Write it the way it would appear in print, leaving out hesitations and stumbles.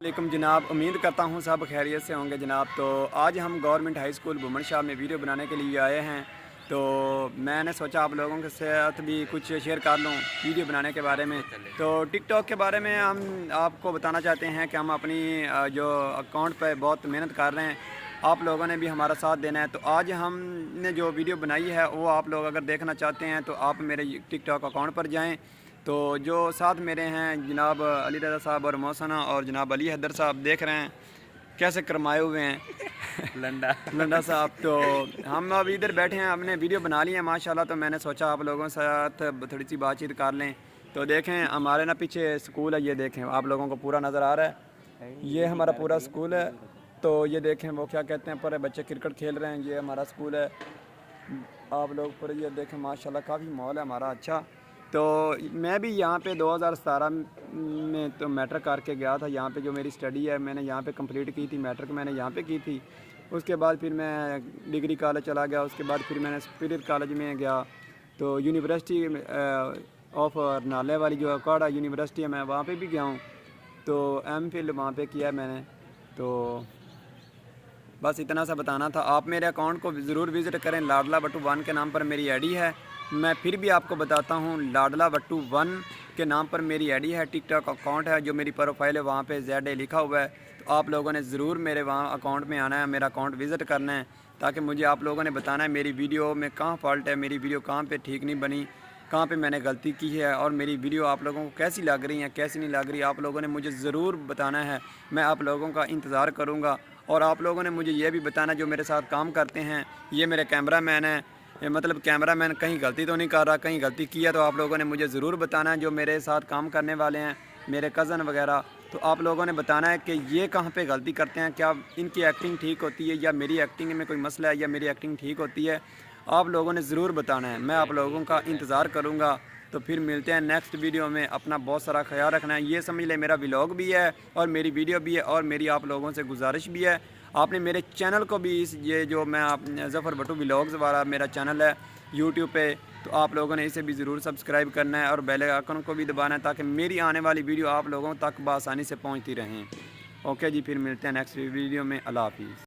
वालेकुम जनाब, उम्मीद करता हूँ सब खैरियत से होंगे जनाब। तो आज हम गवर्नमेंट हाई स्कूल बुमन शाह में वीडियो बनाने के लिए आए हैं। तो मैंने सोचा आप लोगों के साथ भी कुछ शेयर कर लूँ वीडियो बनाने के बारे में। तो टिकटॉक के बारे में हम आपको बताना चाहते हैं कि हम अपनी जो अकाउंट पर बहुत मेहनत कर रहे हैं, आप लोगों ने भी हमारा साथ देना है। तो आज हमने जो वीडियो बनाई है वो आप लोग अगर देखना चाहते हैं तो आप मेरे टिकटॉक अकाउंट पर जाएँ। तो जो साथ मेरे हैं जनाब अली रज़ा साहब और मौसना और जनाब अली हैदर साहब, देख रहे हैं कैसे करमाए हुए हैं लंडा साहब। तो हम अब इधर बैठे हैं, हमने वीडियो बना ली है माशाल्लाह। तो मैंने सोचा आप लोगों के साथ थोड़ी सी बातचीत कर लें। तो देखें हमारे ना पीछे स्कूल है, ये देखें आप लोगों को पूरा नज़र आ रहा है, ये हमारा पूरा स्कूल है। तो ये देखें वो क्या कहते हैं, पर बच्चे क्रिकेट खेल रहे हैं, ये हमारा स्कूल है। आप लोग पर ये देखें माशाल्लाह काफ़ी माहौल है हमारा अच्छा। तो मैं भी यहाँ पे 2017 में तो मैट्रिक करके गया था। यहाँ पे जो मेरी स्टडी है मैंने यहाँ पे कंप्लीट की थी, मैट्रिक मैंने यहाँ पे की थी। उसके बाद फिर मैं डिग्री कॉलेज चला गया, उसके बाद फिर मैंने सुपीरियर कॉलेज में गया। तो यूनिवर्सिटी ऑफ नाले वाली जो अकाड़ा यूनिवर्सिटी है, मैं वहाँ पे भी गया हूँ। तो एम.फिल वहाँ पे किया मैंने। तो बस इतना सा बताना था। आप मेरे अकाउंट को ज़रूर विज़िट करें, लाडला भट्टू 1 के नाम पर मेरी आईडी है। मैं फिर भी आपको बताता हूँ, लाडला भट्टू 1 के नाम पर मेरी आईडी है, टिकटॉक अकाउंट है, जो मेरी प्रोफाइल है वहाँ पे ZA लिखा हुआ है। तो आप लोगों ने ज़रूर मेरे वहाँ अकाउंट में आना है, मेरा अकाउंट विज़िट करना है, ताकि मुझे आप लोगों ने बताना है मेरी वीडियो में कहाँ फॉल्ट है, मेरी वीडियो कहाँ पे ठीक नहीं बनी, कहाँ पे मैंने गलती की है, और मेरी वीडियो आप लोगों को कैसी लग रही है कैसी नहीं लग रही, आप लोगों ने मुझे ज़रूर बताना है। मैं आप लोगों का इंतज़ार करूँगा। और आप लोगों ने मुझे ये भी बताना, जो मेरे साथ काम करते हैं, ये मेरे कैमरा मैन है, मतलब कैमरा मैन कहीं गलती तो नहीं कर रहा, कहीं गलती किया तो आप लोगों ने मुझे ज़रूर बताना है। जो मेरे साथ काम करने वाले हैं, मेरे कज़न वगैरह, तो आप लोगों ने बताना है कि ये कहाँ पे गलती करते हैं, क्या इनकी एक्टिंग ठीक होती है या मेरी एक्टिंग में कोई मसला है या मेरी एक्टिंग ठीक होती है। आप लोगों ने ज़रूर बताना है, मैं आप लोगों का इंतज़ार करूँगा। तो फिर मिलते हैं नेक्स्ट वीडियो में। अपना बहुत सारा ख्याल रखना है। ये समझ ले मेरा व्लॉग भी है और मेरी वीडियो भी है, और मेरी आप लोगों से गुजारिश भी है, आपने मेरे चैनल को भी ये जो मैं आप ज़फ़र भट्टू व्लॉग्स वाला मेरा चैनल है यूट्यूब पे, तो आप लोगों ने इसे भी ज़रूर सब्सक्राइब करना है और बेल आइकन को भी दबाना है, ताकि मेरी आने वाली वीडियो आप लोगों तक बआसानी से पहुंचती रहें। ओके जी, फिर मिलते हैं नेक्स्ट वीडियो में। अल्लाह हाफिज़।